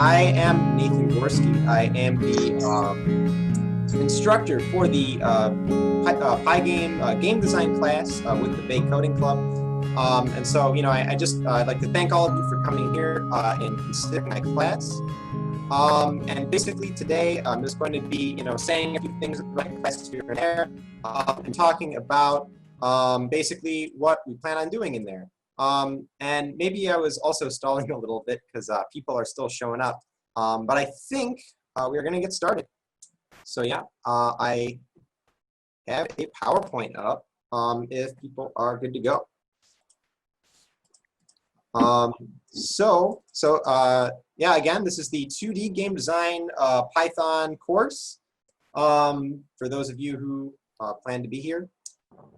I am Nathan Gorski. I am the instructor for the Pygame game design class with the Bay Coding Club. And so, I'd like to thank all of you for coming here and considering my class. And basically today, I'm just going to be, saying a few things about my class here and there, and talking about basically what we plan on doing in there. And maybe I was also stalling a little bit because people are still showing up. But I think we're going to get started. So yeah, I have a PowerPoint up if people are good to go. Yeah, again, this is the 2D game design Python course for those of you who plan to be here.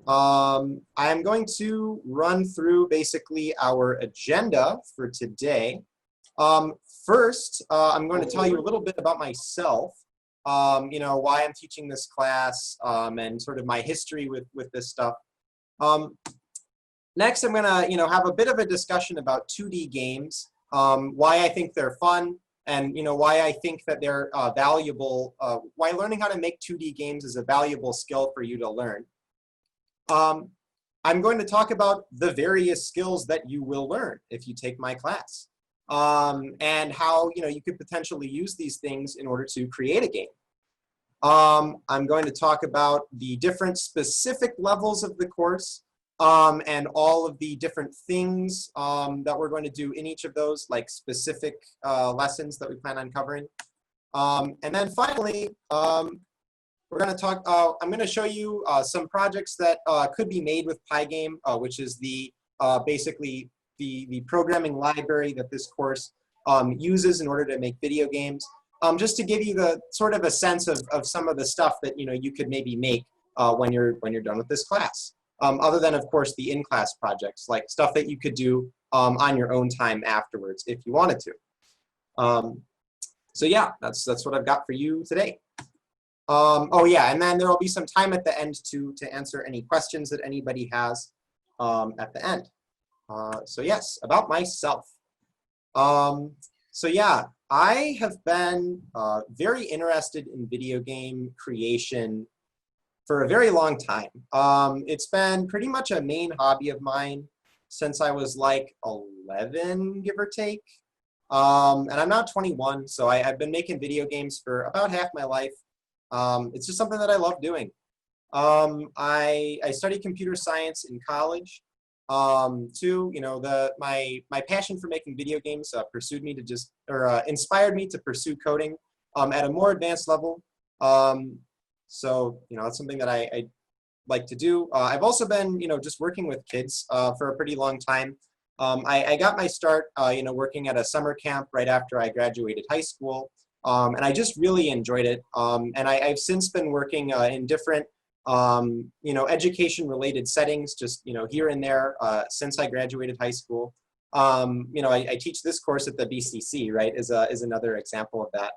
I'm going to run through basically our agenda for today. First, I'm going to tell you a little bit about myself, why I'm teaching this class, and sort of my history with this stuff. Next, I'm going to, have a bit of a discussion about 2D games, why I think they're fun, and, why I think that they're valuable, why learning how to make 2D games is a valuable skill for you to learn. I'm going to talk about the various skills that you will learn if you take my class, and how, you could potentially use these things in order to create a game. I'm going to talk about the different specific levels of the course, and all of the different things that we're going to do in each of those, like specific lessons that we plan on covering. And then finally, we're going to talk, I'm going to show you some projects that could be made with Pygame, which is the basically the programming library that this course uses in order to make video games. Just to give you the sort of a sense of some of the stuff that you could maybe make when you're done with this class. Other than, of course, the in-class projects, like stuff that you could do on your own time afterwards if you wanted to. So yeah, that's what I've got for you today. Oh yeah, and then there will be some time at the end to answer any questions that anybody has at the end. So yes, about myself. So yeah, I have been very interested in video game creation for a very long time. It's been pretty much a main hobby of mine since I was like 11, give or take. And I'm now 21, so I've been making video games for about half my life. It's just something that I love doing. I studied computer science in college. Too, my passion for making video games pursued me to inspired me to pursue coding at a more advanced level. So, it's something that I like to do. I've also been, just working with kids for a pretty long time. I got my start, working at a summer camp right after I graduated high school. And I just really enjoyed it. And I've since been working in different, education-related settings, just, here and there since I graduated high school. I teach this course at the BCC, right, is another example of that.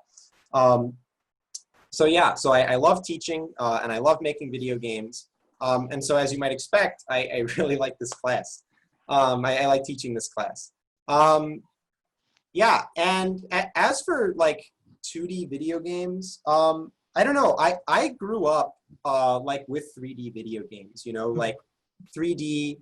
So yeah, so I love teaching and I love making video games. And so as you might expect, I really like this class. I like teaching this class. Yeah, and as for like 2D video games, I don't know, I grew up like with 3D video games, like 3D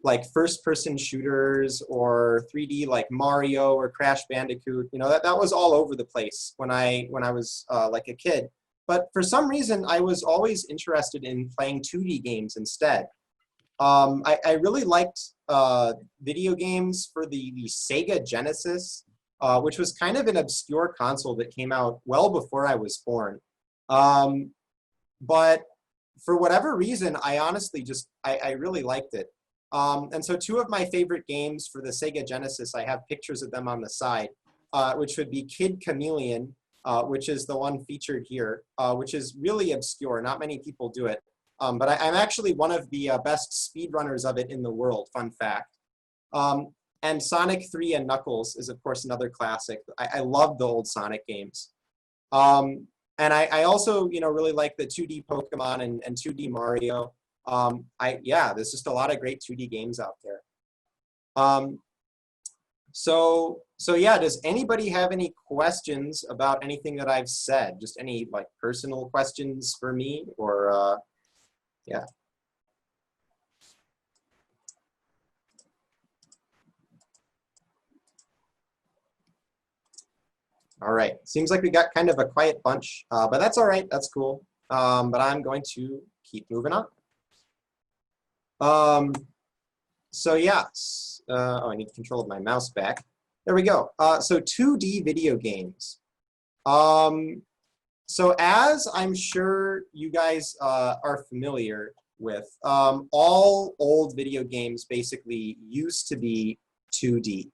like first-person shooters or 3D like Mario or Crash Bandicoot. That was all over the place when I was like a kid. But for some reason, I was always interested in playing 2D games instead. I really liked video games for the Sega Genesis, which was kind of an obscure console that came out well before I was born. But for whatever reason, I honestly I really liked it. And so two of my favorite games for the Sega Genesis, I have pictures of them on the side, which would be Kid Chameleon, which is the one featured here, which is really obscure. Not many people do it. But I'm actually one of the best speedrunners of it in the world, fun fact. And Sonic 3 and Knuckles is, of course, another classic. I love the old Sonic games. And I also, really like the 2D Pokemon and 2D Mario. Yeah, there's just a lot of great 2D games out there. So So yeah, does anybody have any questions about anything that I've said? Just any like personal questions for me, or yeah. All right, seems like we got kind of a quiet bunch, but that's all right, that's cool. But I'm going to keep moving on. So yeah, oh, I need control of my mouse back. There we go. So 2D video games. So as I'm sure you guys are familiar with, all old video games basically used to be 2D.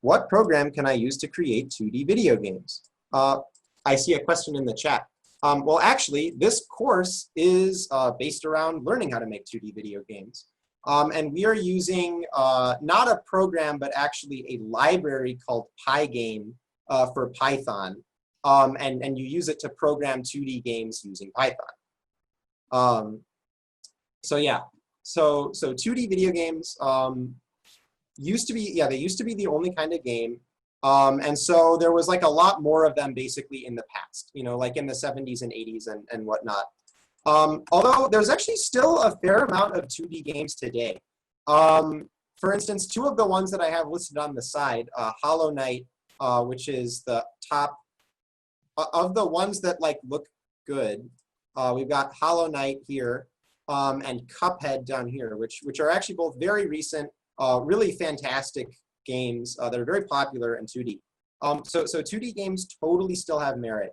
What program can I use to create 2D video games? I see a question in the chat. Well, actually, this course is based around learning how to make 2D video games. And we are using not a program, but actually a library called Pygame for Python. And you use it to program 2D games using Python. So yeah, so 2D video games used to be, yeah, they used to be the only kind of game. And so there was like a lot more of them basically in the past, you know, like in the 70s and 80s and whatnot. Although there's actually still a fair amount of 2D games today. For instance, two of the ones that I have listed on the side, Hollow Knight, which is the top of the ones that like look good. We've got Hollow Knight here and Cuphead down here, which are actually both very recent, really fantastic games that are very popular in 2D. So 2D games totally still have merit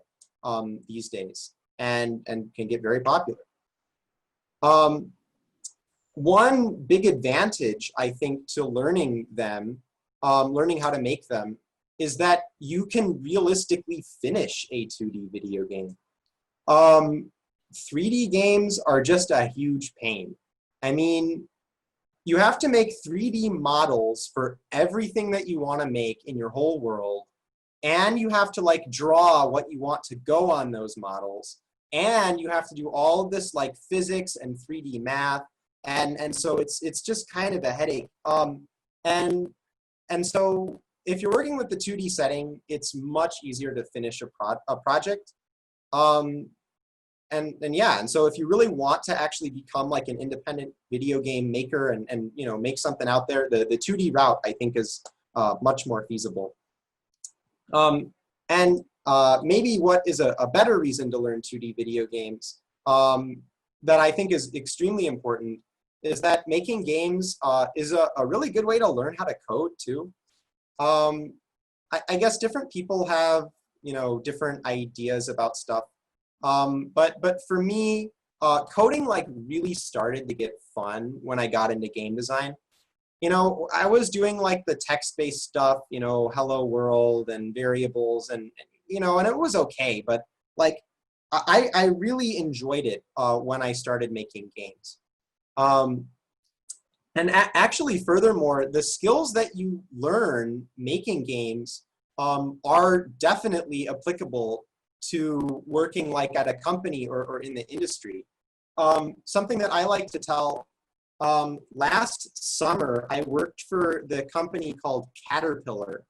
these days and can get very popular. One big advantage, I think, to learning them, learning how to make them, is that you can realistically finish a 2D video game. 3D games are just a huge pain. I mean, you have to make 3D models for everything that you want to make in your whole world, and you have to like draw what you want to go on those models, and you have to do all of this like physics and 3D math, and so it's just kind of a headache. And so if you're working with the 2D setting, it's much easier to finish a project. And yeah, and so if you really want to actually become like an independent video game maker and you know, make something out there, the 2D route, I think, is much more feasible. And maybe what is a better reason to learn 2D video games that I think is extremely important is that making games is a really good way to learn how to code too. I guess different people have, you know, different ideas about stuff. But for me, coding like really started to get fun when I got into game design. You know, I was doing like the text-based stuff, you know, hello world and variables and you know, and it was okay, but like I really enjoyed it when I started making games. And actually, furthermore, the skills that you learn making games are definitely applicable to working like at a company or in the industry. Something that I like to tell, last summer, I worked for the company called Caterpillar.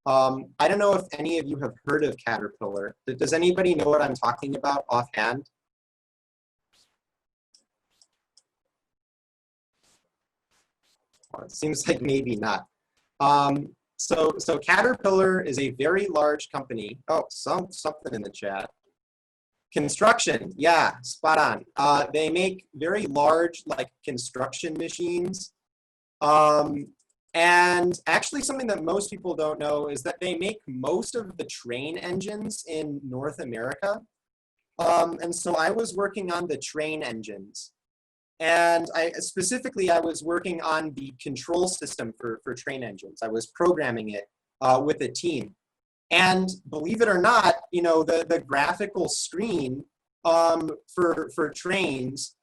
I don't know if any of you have heard of Caterpillar. Does anybody know what I'm talking about offhand? Well, it seems like maybe not. So Caterpillar is a very large company. Oh, something in the chat. Construction, yeah, spot on. They make very large like construction machines. And actually something that most people don't know is that they make most of the train engines in North America. And so I was working on the train engines. And I was working on the control system for train engines. I was programming it with a team. And believe it or not, you know, the graphical screen for trains,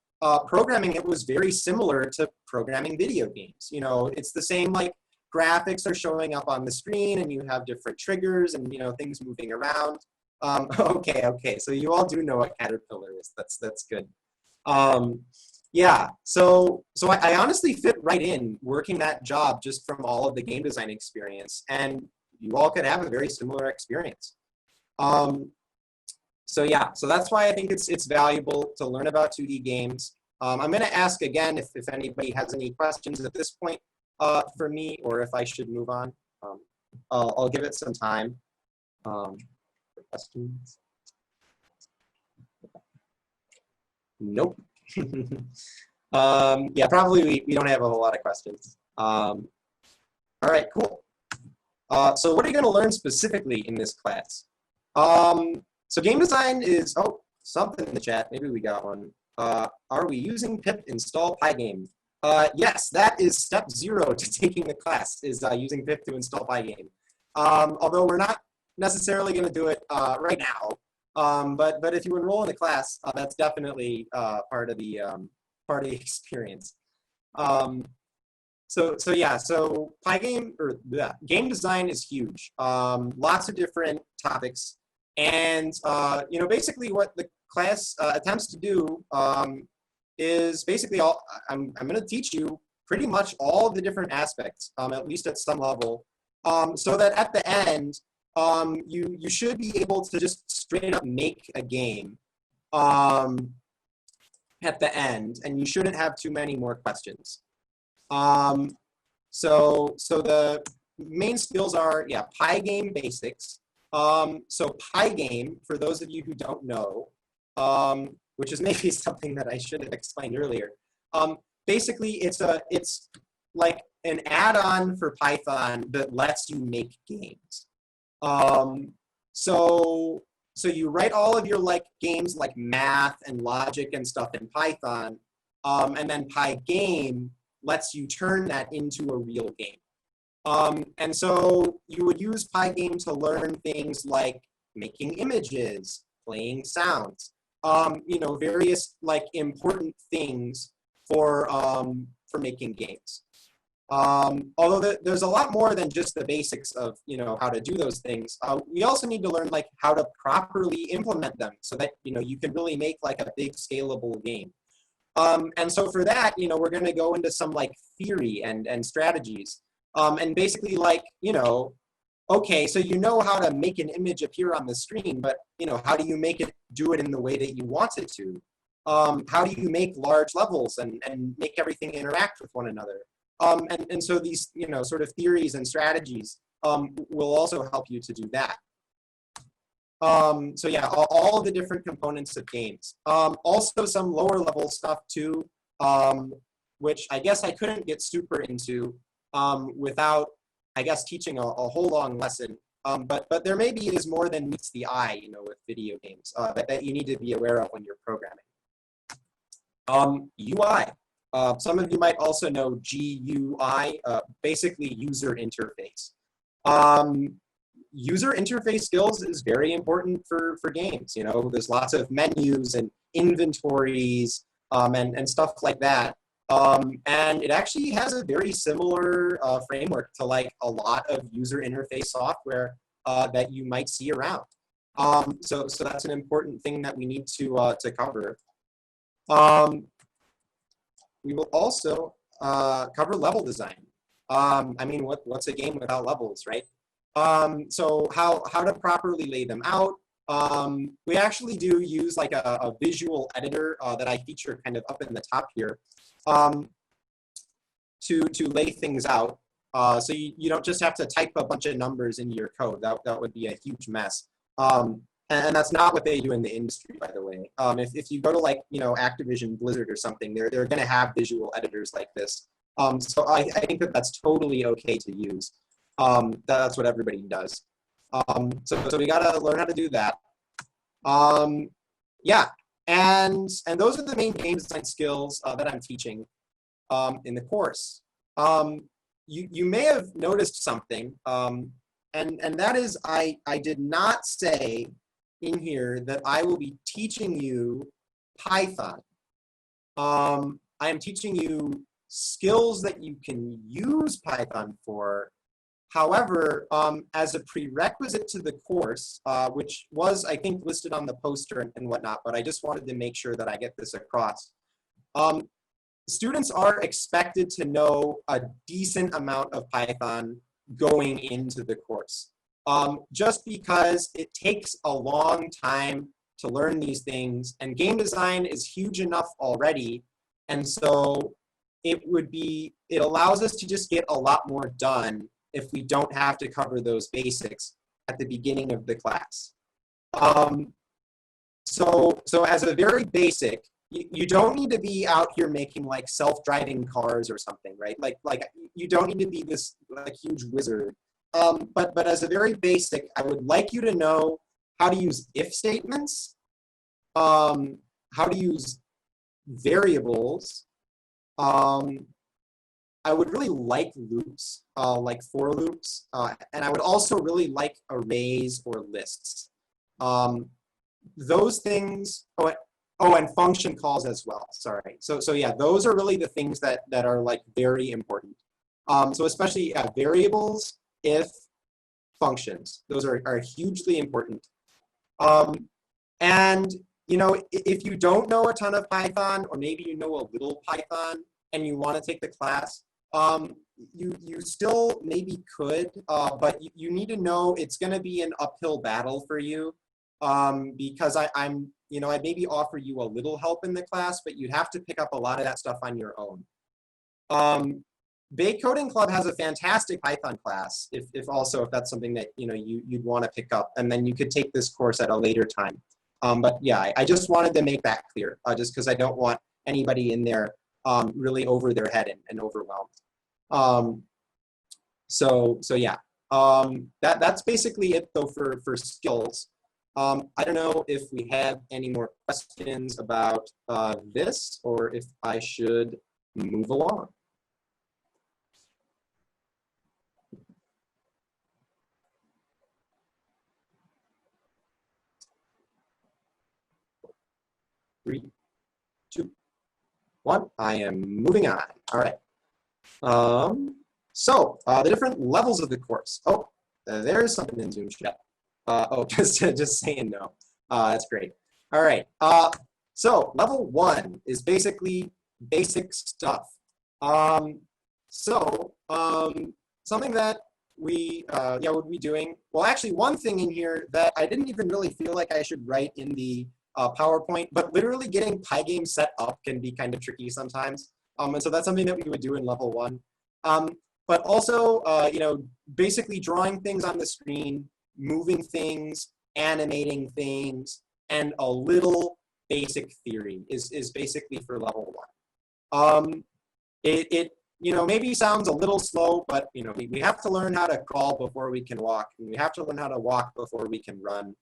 programming it was very similar to programming video games. You know, it's the same, like graphics are showing up on the screen and you have different triggers and, you know, things moving around. Okay, so you all do know what Caterpillar is. That's good. Yeah, so I honestly fit right in working that job just from all of the game design experience, and you all could have a very similar experience. Um, so yeah, so that's why I think it's valuable to learn about 2D games. I'm going to ask again if anybody has any questions at this point for me, or if I should move on. Um, I'll give it some time for questions. Nope. Yeah, probably we don't have a whole lot of questions. All right, cool. So what are you going to learn specifically in this class? So game design is, oh, something in the chat. Maybe we got one. Are we using pip install Pygame? Yes, that is step 0 to taking the class, is using pip to install Pygame. Although we're not necessarily going to do it right now. But if you enroll in the class, that's definitely part of the experience. So yeah, so Pygame or game design is huge. Lots of different topics, and basically what the class attempts to do is basically all. I'm going to teach you pretty much all of the different aspects, at least at some level, so that at the end, you should be able to just straight up make a game at the end, and you shouldn't have too many more questions. So the main skills are, yeah, Pygame basics. So Pygame, for those of you who don't know, which is maybe something that I should have explained earlier, basically it's like an add-on for Python that lets you make games. So you write all of your games like math and logic and stuff in Python, and then Pygame lets you turn that into a real game. And so you would use Pygame to learn things like making images, playing sounds, various important things for making games. Although there's a lot more than just the basics of how to do those things. We also need to learn how to properly implement them so that you can really make a big scalable game. And so for that, we're going to go into some theory and strategies. And basically okay, so how to make an image appear on the screen, but how do you make it do it in the way that you want it to? How do you make large levels and make everything interact with one another? And so these sort of theories and strategies will also help you to do that. So yeah, all the different components of games. Also some lower level stuff too, which I guess I couldn't get super into without, I guess, teaching a whole long lesson. But there maybe is more than meets the eye, with video games that you need to be aware of when you're programming. UI. Some of you might also know GUI, basically user interface. User interface skills is very important for games. There's lots of menus and inventories and stuff like that. And it actually has a very similar framework to a lot of user interface software that you might see around. So that's an important thing that we need to cover. We will also cover level design. I mean, what's a game without levels, right? So how to properly lay them out. We actually do use a visual editor that I feature kind of up in the top here to lay things out. So you don't just have to type a bunch of numbers into your code. That would be a huge mess. And that's not what they do in the industry, by the way. If you go to Activision Blizzard or something, they're going to have visual editors like this. So I think that's totally okay to use. That's what everybody does. So we got to learn how to do that. Yeah, and those are the main game design skills that I'm teaching in the course. You may have noticed something, and that is I did not say in here that I will be teaching you Python. I am teaching you skills that you can use Python for. However, as a prerequisite to the course, which was, I think, listed on the poster and whatnot, but I just wanted to make sure that I get this across. students are expected to know a decent amount of Python going into the course. Just because it takes a long time to learn these things, and game design is huge enough already, and so it allows us to just get a lot more done if we don't have to cover those basics at the beginning of the class. So as a very basic, you don't need to be out here making like self-driving cars or something, right? Like you don't need to be this like huge wizard. But as a very basic, I would like you to know how to use if statements, how to use variables. I would really like loops, like for loops, and I would also really like arrays or lists. Those things, and function calls as well, sorry. So yeah, those are really the things that are like very important. So especially variables, if, functions, those are hugely important. And you know, if you don't know a ton of Python, or maybe you know a little Python and you want to take the class, you still maybe could, but you need to know it's going to be an uphill battle for you, because I'd maybe offer you a little help in the class, but you'd have to pick up a lot of that stuff on your own. Bay Coding Club has a fantastic Python class, if that's something that you'd want to pick up, and then you could take this course at a later time. But yeah, I just wanted to make that clear, just because I don't want anybody in there really over their head and overwhelmed. So yeah, that's basically it though for skills. I don't know if we have any more questions about this, or if I should move along. Three, two, one. I am moving on. All right. So the different levels of the course. Oh, there's something in Zoom chat. Just saying no. That's great. All right. So level 1 is basically basic stuff. Something that we would be doing. Well, actually, one thing in here that I didn't even really feel like I should write in the PowerPoint, but literally getting Pygame set up can be kind of tricky sometimes. And so that's something that we would do in level 1. But also, basically drawing things on the screen, moving things, animating things, and a little basic theory is basically for level 1. It maybe sounds a little slow, but we have to learn how to crawl before we can walk, and we have to learn how to walk before we can run.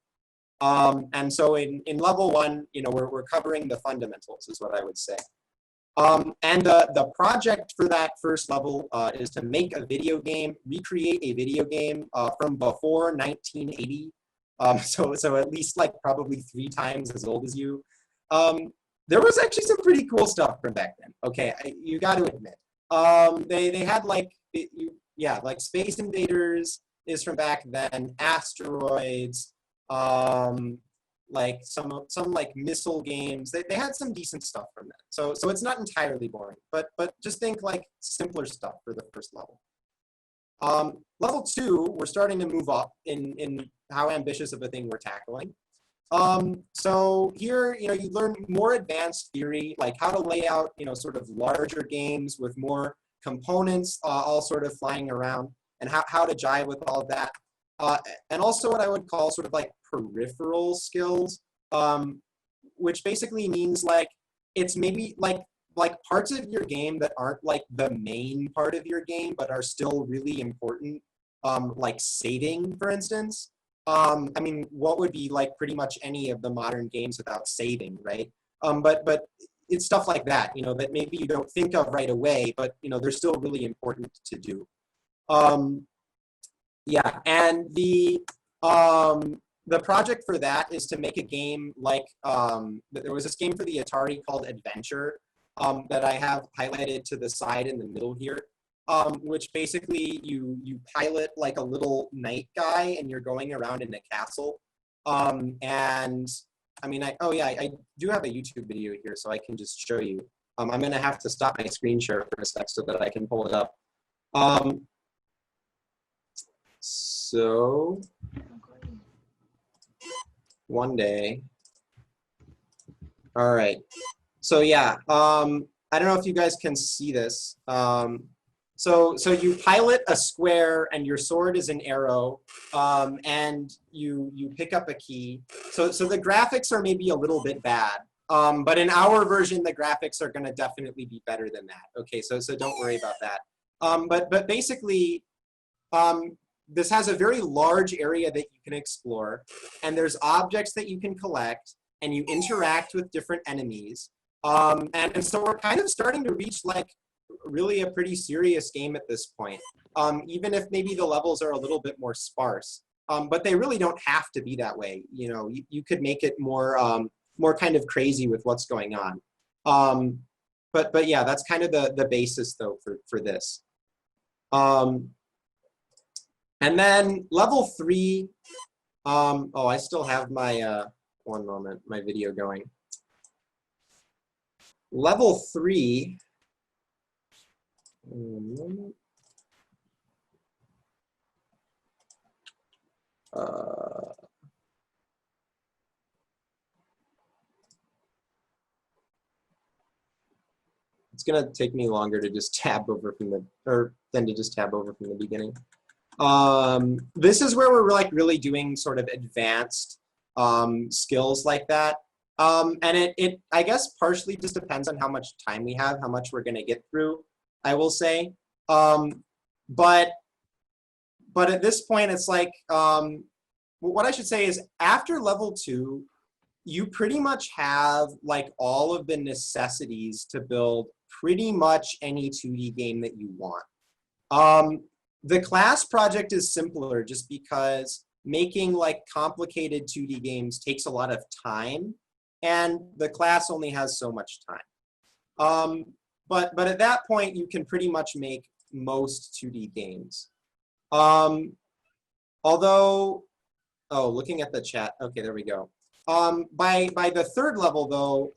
And so in level 1, we're covering the fundamentals, is what I would say. And the project for that first level is to make a video game, recreate a video game from before 1980. So at least like probably 3 times as old as you. There was actually some pretty cool stuff from back then. Okay, you got to admit. They had like Space Invaders is from back then, asteroids, like some like missile games. They had some decent stuff from that. So it's not entirely boring, but just think like simpler stuff for the first level. Level 2, we're starting to move up in how ambitious of a thing we're tackling. So here, you learn more advanced theory, like how to lay out, sort of larger games with more components all sort of flying around, and how to jive with all of that. And also what I would call sort of like peripheral skills, which basically means like it's maybe like parts of your game that aren't like the main part of your game, but are still really important, like saving, for instance. I mean, what would be like pretty much any of the modern games without saving, right? But it's stuff like that, that maybe you don't think of right away, but they're still really important to do. Yeah, and the project for that is to make a game like there was this game for the Atari called Adventure that I have highlighted to the side in the middle here. Which basically you pilot like a little knight guy and you're going around in a castle. And I mean, I do have a YouTube video here, so I can just show you. I'm going to have to stop my screen share for a sec so that I can pull it up. So one day. All right. So yeah, I don't know if you guys can see this. So you pilot a square and your sword is an arrow, and you pick up a key. So the graphics are maybe a little bit bad, but in our version, the graphics are going to definitely be better than that. Okay, so don't worry about that. But basically, this has a very large area that you can explore, and there's objects that you can collect, and you interact with different enemies. And so we're kind of starting to reach like really a pretty serious game at this point, even if maybe the levels are a little bit more sparse. But they really don't have to be that way. You know, you could make it more more kind of crazy with what's going on. But yeah, that's kind of the basis though for this. And then level 3. Oh, I still have my one moment, my video going. Level 3. It's gonna take me longer to just tab over from than to just tab over from the beginning. This is where we're like really doing sort of advanced skills like that. And it I guess partially just depends on how much time we have, how much we're gonna get through, I will say. But at this point, it's like, what I should say is after level 2, you pretty much have like all of the necessities to build pretty much any 2D game that you want. The class project is simpler just because making like complicated 2D games takes a lot of time, and the class only has so much time. But at that point, you can pretty much make most 2D games. Although, oh, looking at the chat, okay, there we go. By the 3rd level, though,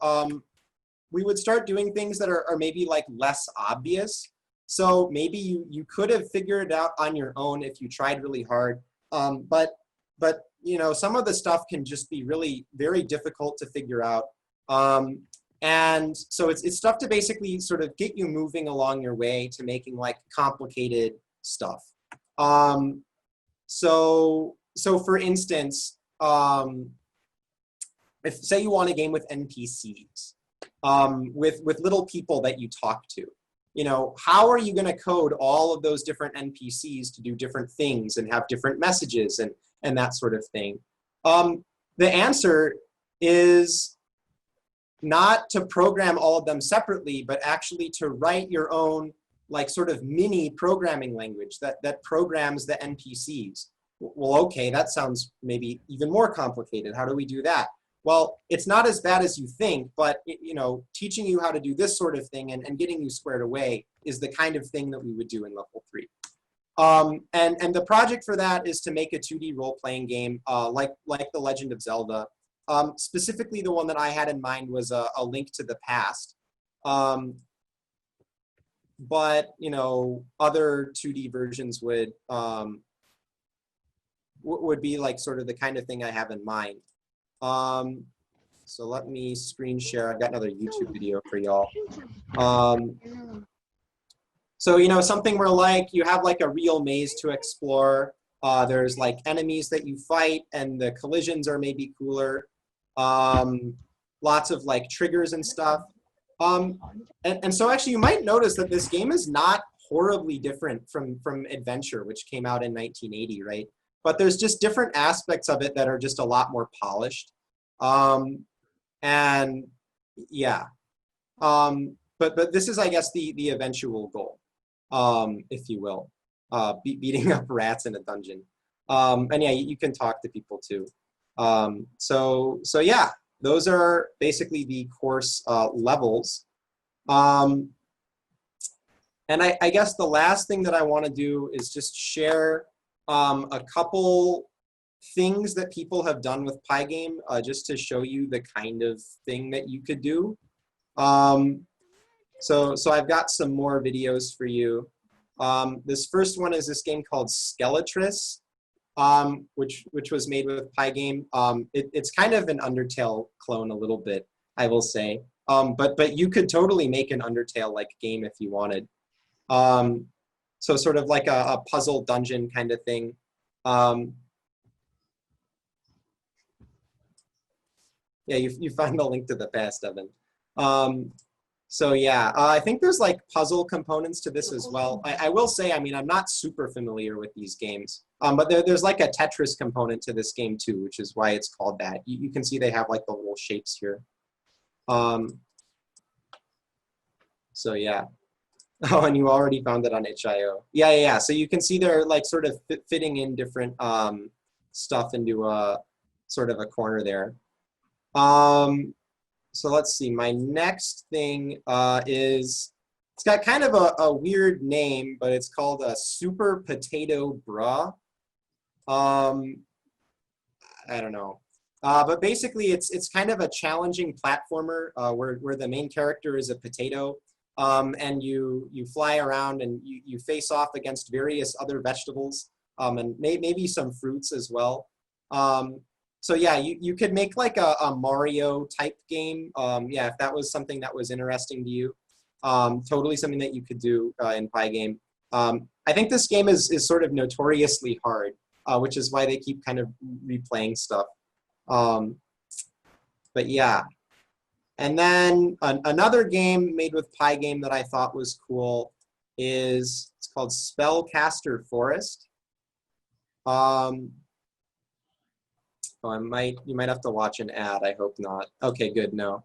we would start doing things that are maybe like less obvious. So maybe you could have figured it out on your own if you tried really hard. But you know, some of the stuff can just be really very difficult to figure out. And so it's stuff to basically sort of get you moving along your way to making like complicated stuff. So for instance, if say you want a game with NPCs, with little people that you talk to, you know, how are you going to code all of those different NPCs to do different things and have different messages and that sort of thing? The answer is not to program all of them separately, but actually to write your own like sort of mini programming language that programs the NPCs. Well, okay, that sounds maybe even more complicated. How do we do that? Well, it's not as bad as you think, but you know, teaching you how to do this sort of thing and getting you squared away is the kind of thing that we would do in level 3. And the project for that is to make a 2D role-playing game like The Legend of Zelda. Specifically, the one that I had in mind was a Link to the Past. But you know, other 2D versions would be like sort of the kind of thing I have in mind. So let me screen share. I've got another YouTube video for y'all. So, you know, something where like you have like a real maze to explore. There's like enemies that you fight and the collisions are maybe cooler. Lots of like triggers and stuff. And so actually you might notice that this game is not horribly different from Adventure, which came out in 1980, right? But there's just different aspects of it that are just a lot more polished. And yeah, but this is, I guess, the eventual goal, if you will, beating up rats in a dungeon. And yeah, you can talk to people too. So yeah, those are basically the course levels. And I guess the last thing that I want to do is just share a couple things that people have done with Pygame, just to show you the kind of thing that you could do. So I've got some more videos for you. This first one is this game called Skeletris, which was made with Pygame. It's kind of an Undertale clone a little bit, I will say. But you could totally make an Undertale-like game if you wanted. So sort of like a puzzle dungeon kind of thing. Yeah, you find the link to the past, Evan. So yeah, I think there's like puzzle components to this as well. I will say, I mean, I'm not super familiar with these games, but there's like a Tetris component to this game too, which is why it's called that. You can see they have like the little shapes here. So yeah. Oh, and you already found it on itch.io. Yeah. So you can see they're like sort of fitting in different stuff into a sort of a corner there. So let's see, my next thing is, it's got kind of a weird name, but it's called a Super Potato Bra. I don't know. But basically, it's kind of a challenging platformer where the main character is a potato, and you fly around and you face off against various other vegetables, and maybe some fruits as well. So yeah, you could make like a Mario type game. Yeah, if that was something that was interesting to you, totally something that you could do in Pygame. I think this game is sort of notoriously hard, which is why they keep kind of replaying stuff. But yeah, and then another game made with Pygame that I thought was cool is, it's called Spellcaster Forest. Oh, you might have to watch an ad. I hope not. Okay, good. No.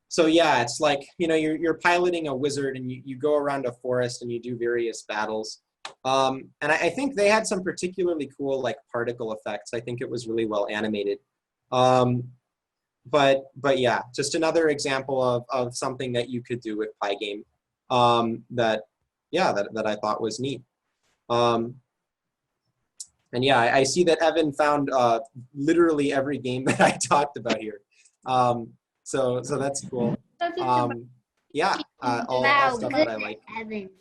So yeah, it's like, you're piloting a wizard and you go around a forest and you do various battles. And I think they had some particularly cool like particle effects. I think it was really well animated. But yeah, just another example of something that you could do with Pygame that I thought was neat. And yeah, I see that Evan found literally every game that I talked about here. So that's cool. Yeah, all stuff that I like.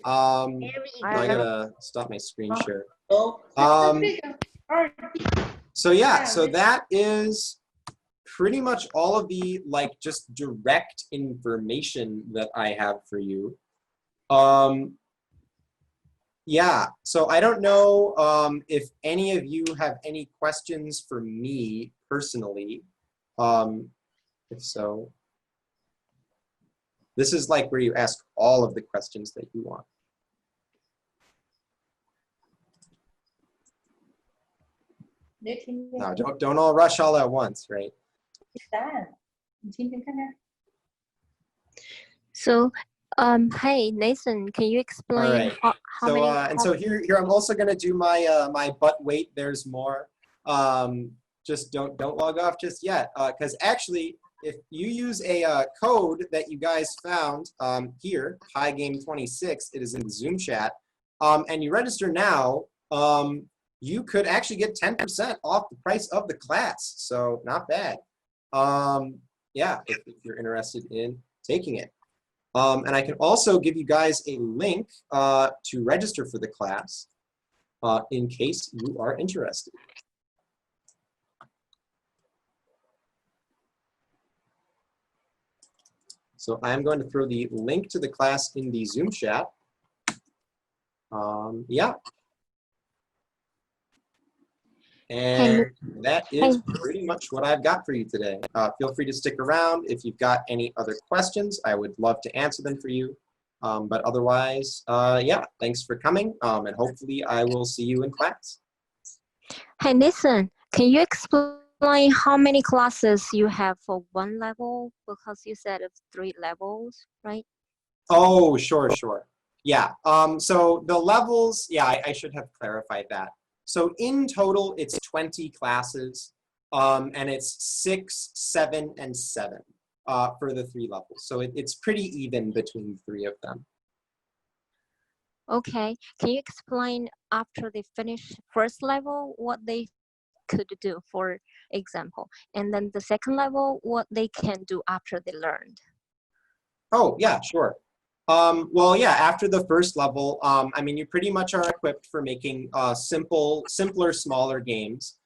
I gotta stop my screen share. So yeah, so that is pretty much all of the like just direct information that I have for you. Yeah, so I don't know if any of you have any questions for me personally. If so, this is like where you ask all of the questions that you want. No, don't all rush all at once, right? So, hey Nathan, can you explain how many? And so here I'm also going to do my my but wait, there's more. Just don't log off just yet, because actually, if you use a code that you guys found here, Pygame26, it is in the Zoom chat, and you register now, you could actually get 10% off the price of the class. So not bad. Yeah, if you're interested in taking it. And I can also give you guys a link to register for the class in case you are interested. So I'm going to throw the link to the class in the Zoom chat. Yeah. And that is pretty much what I've got for you today. Feel free to stick around. If you've got any other questions, I would love to answer them for you. But otherwise, yeah, thanks for coming. And hopefully I will see you in class. Hey, Nathan, can you explain how many classes you have for one level? Because you said it's 3 levels, right? Oh, sure. Yeah, so the levels, yeah, I should have clarified that. So in total, it's 20 classes, and it's 6, 7, and 7 for the 3 levels. So it's pretty even between the 3 of them. Okay, can you explain after they finish first level what they could do, for example, and then the second level, what they can do after they learned? Oh, yeah, sure. Well, yeah, after the first level, I mean, you pretty much are equipped for making simpler, smaller games.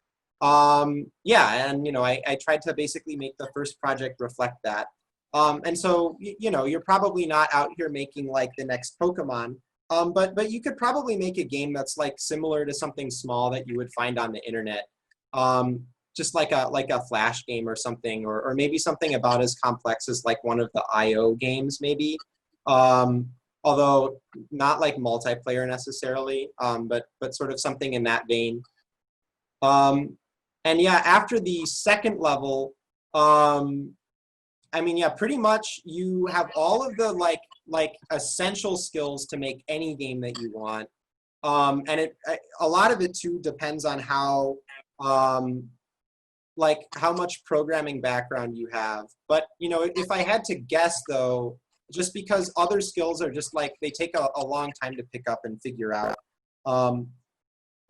Yeah, and you know, I tried to basically make the first project reflect that. And so, you know, you're probably not out here making like the next Pokemon, but you could probably make a game that's like similar to something small that you would find on the internet. Just like a Flash game or something, or maybe something about as complex as like one of the IO games, maybe. Although not like multiplayer necessarily, but sort of something in that vein. And yeah, after the second level, I mean, yeah, pretty much you have all of the like essential skills to make any game that you want. And a lot of it too depends on how like how much programming background you have. But you know, if I had to guess though, just because other skills are just like they take a long time to pick up and figure out.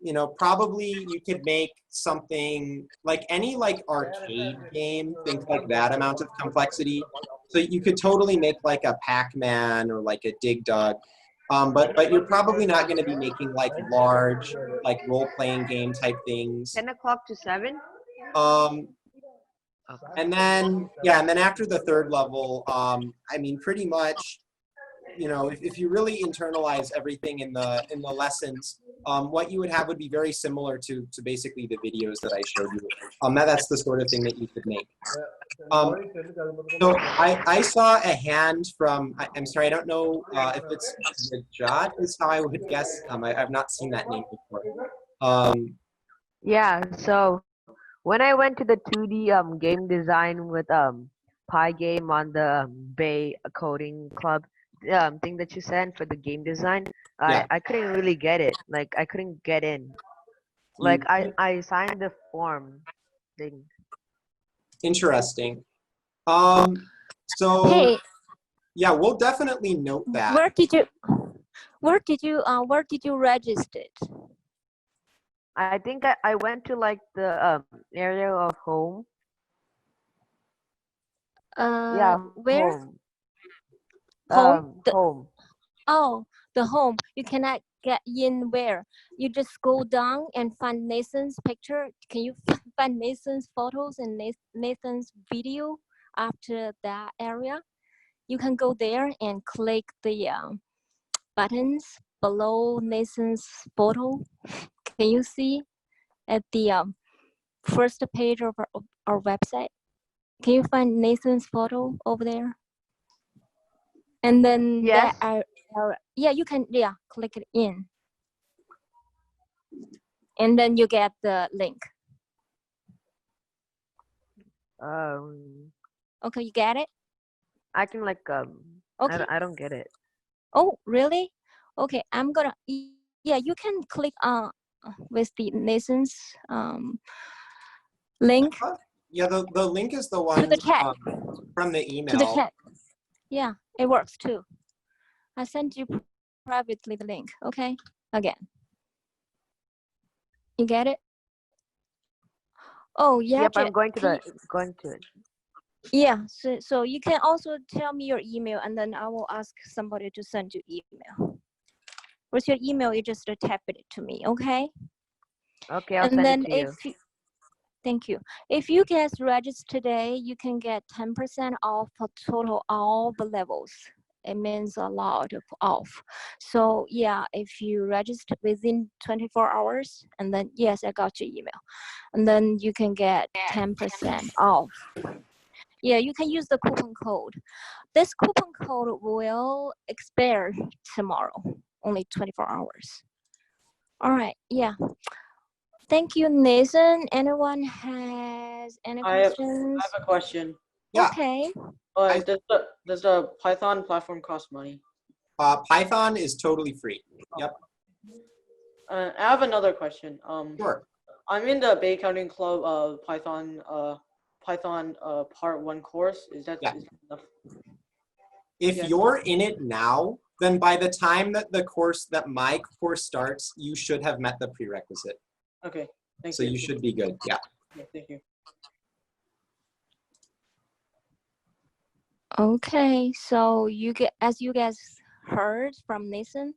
You know, probably you could make something like any like arcade game, think like that amount of complexity. So you could totally make like a Pac-Man or like a Dig Dug. But you're probably not going to be making like large like role-playing game type things. 10 o'clock to 7? Um, Okay. and then yeah, and then after the third level, I mean, pretty much, you know, if you really internalize everything in the lessons, what you would have would be very similar to basically the videos that I showed you. That's the sort of thing that you could make. So I saw a hand from, I'm sorry, I don't know if it's Rajat is how I would guess. I've not seen that name before. Yeah, so when I went to the 2D game design with Pygame on the Bay coding club thing that you sent for the game design, Yeah. I couldn't really get it. Like I couldn't get in. Like I signed the form thing. Interesting. So Hey, yeah, we'll definitely note that. where did you register it? I think I went to like the area of home. Yeah, Where? home. Home? Home. Oh, the home. You cannot get in where? You just go down and find Nathan's picture. Can you find Nathan's photos and Nathan's video after that area? You can go there and click the buttons below Nathan's photo. Can you see at the first page of our website? Can you find Nathan's photo over there? And then Yes. yeah, you can click it in. And then you get the link. Okay, you get it? I can like Okay. I don't get it. Oh, really? Okay, I'm gonna, yeah, you can click with the Nathan's link Yeah, the link is the to one the chat. from the To the email. chat. Yeah, it works too. I sent you privately the link, okay? Again. You get it? Oh, yeah. Yep, I'm going to it. Yeah, so you can also tell me your email and then I will ask somebody to send you email. With your email, you just type it to me, okay? Okay, I'll And send then it to you. thank you. If you guys register today, you can get 10% off for total all the levels. It means a lot of off. So yeah, if you register within 24 hours, and then yes, I got your email. And then you can get 10% off. Yeah, you can use the coupon code. This coupon code will expire tomorrow, only 24 hours. All right, yeah. Thank you, Nathan. Anyone has any questions? I have a question. Yeah. Okay. Does the Python platform cost money? Python is totally free. Yep. I have another question. Sure. I'm in the Bay Coding Club Python Part 1 course. Is that enough? If you're in it now, then by the time that my course starts, you should have met the prerequisite. Okay. Thank you. So you should be good. Yeah. Yeah, thank you. Okay, so as you guys heard from Nathan,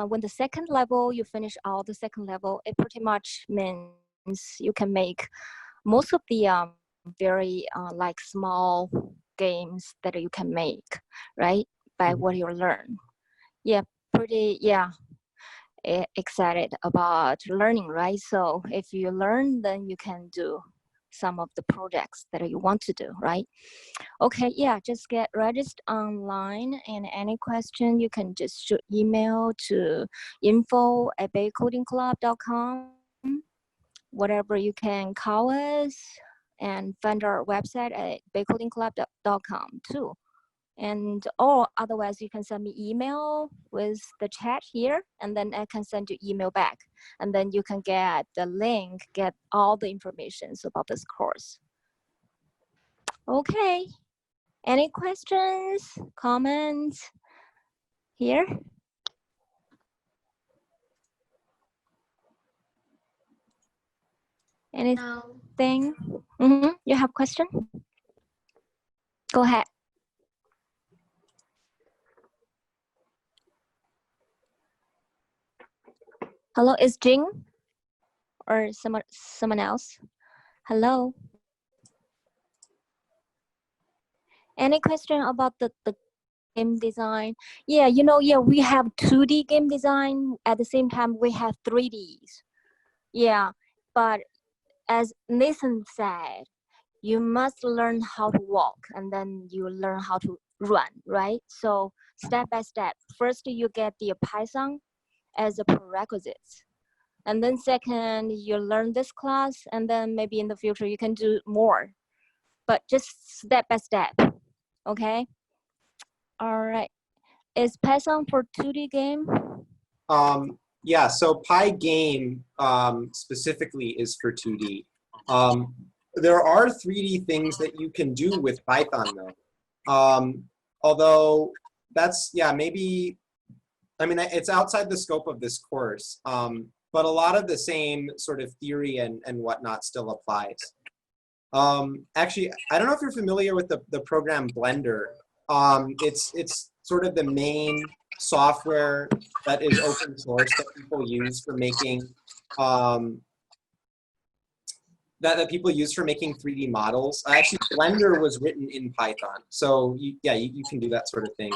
when the second level, you finish all the second level, it pretty much means you can make most of the very like small games that you can make, right? By what you learn. Yeah, pretty, yeah, excited about learning, right? So if you learn, then you can do some of the projects that you want to do, right? Okay, yeah, just get registered online, and any question you can just shoot email to info@baycodingclub.com. Whatever, you can call us and find our website at baycodingclub.com too. And or otherwise you can send me email with the chat here, and then I can send you email back, and then you can get the link, get all the information about this course. Okay, any questions, comments here? Anything? You have question? Go ahead. Hello, is Jing or someone else? Hello. Any question about the game design? Yeah, yeah, we have 2D game design. At the same time, we have 3Ds. Yeah, but as Nathan said, you must learn how to walk, and then you learn how to run, right? So step by step, first you get the Python as a prerequisite. And then second, you learn this class, and then maybe in the future you can do more. But just step by step, okay? All right. Is Python for 2D game? Yeah, so Pygame specifically is for 2D. There are 3D things that you can do with Python though. Although that's, yeah, maybe, I mean, it's outside the scope of this course, but a lot of the same sort of theory and whatnot still applies. Actually, I don't know if you're familiar with the program Blender. It's sort of the main software that is open source that people use for making that people use for making 3D models. Actually, Blender was written in Python, so yeah, you can do that sort of thing.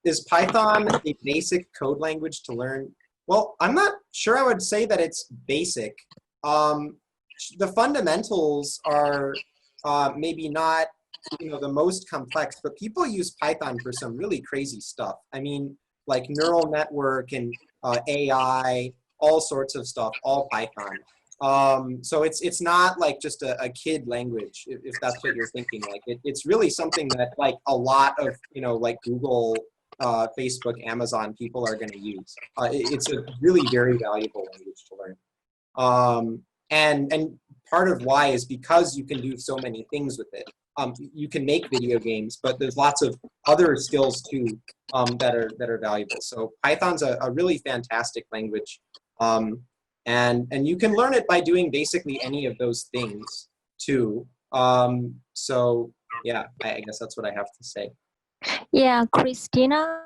Is Python a basic code language to learn? Well, I'm not sure I would say that it's basic. The fundamentals are maybe not, the most complex, but people use Python for some really crazy stuff. I mean, like neural network and AI, all sorts of stuff, all Python. So it's not like just a kid language, if that's what you're thinking. Like it's really something that like a lot of, like Google, Facebook, Amazon people are going to use. It's a really very valuable language to learn. And part of why is because you can do so many things with it. You can make video games, but there's lots of other skills too that are valuable. So Python's a really fantastic language, and you can learn it by doing basically any of those things too. So yeah, I guess that's what I have to say. Yeah, Christina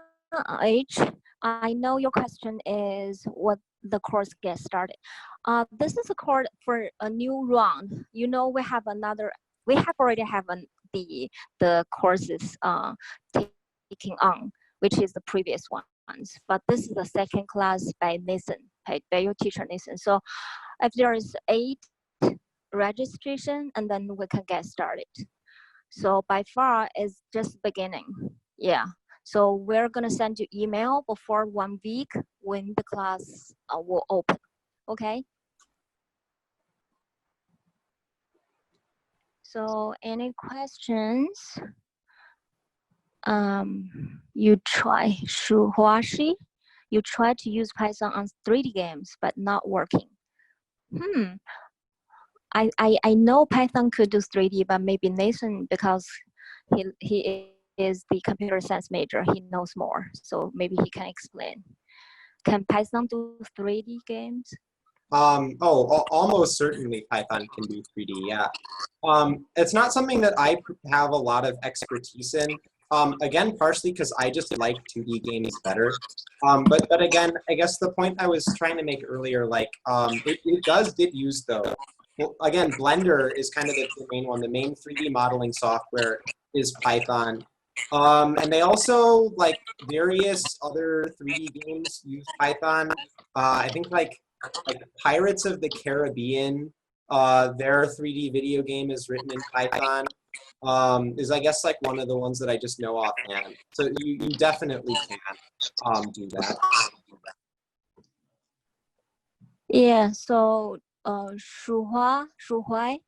H. I know your question is what the course gets started. This is a course for a new round. We have already have the courses taking on, which is the previous ones. But this is the second class by Nathan, by your teacher Nathan. So if there is 8 registration, and then we can get started. So by far it's just beginning. Yeah. So we're gonna send you email before 1 week when the class will open. Okay. So any questions? You try Shu Huashi. You try to use Python on 3D games, but not working. I know Python could do 3D, but maybe Nathan, because he is the computer science major, he knows more. So maybe he can explain. Can Python do 3D games? Almost certainly Python can do 3D, yeah. It's not something that I have a lot of expertise in. Again, partially because I just like 2D games better. But again, I guess the point I was trying to make earlier, like, it does get used though. Well, again, Blender is kind of the main one. The main 3D modeling software is Python. And they also, like, various other 3D games use Python. I think like Pirates of the Caribbean, their 3D video game is written in Python. Is I guess like one of the ones that I just know offhand. So you definitely can do that. Yeah, so Shuhuai.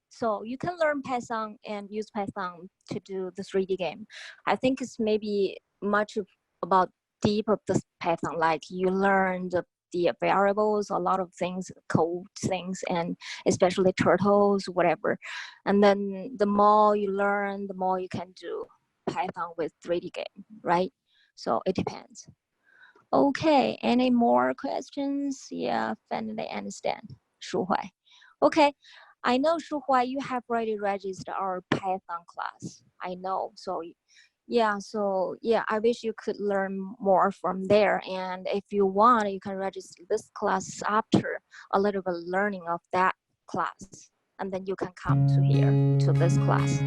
So you can learn Python and use Python to do the 3D game. I think it's maybe much about deep of the Python, like you learn the variables, a lot of things, code things, and especially turtles, whatever. And then the more you learn, the more you can do Python with 3D game, right? So it depends. Okay, any more questions? Yeah, finally understand. Shuhuai. Okay, I know Shuhuai, you have already registered our Python class. I know. So yeah, I wish you could learn more from there. And if you want, you can register this class after a little bit learning of that class. And then you can come to here to this class.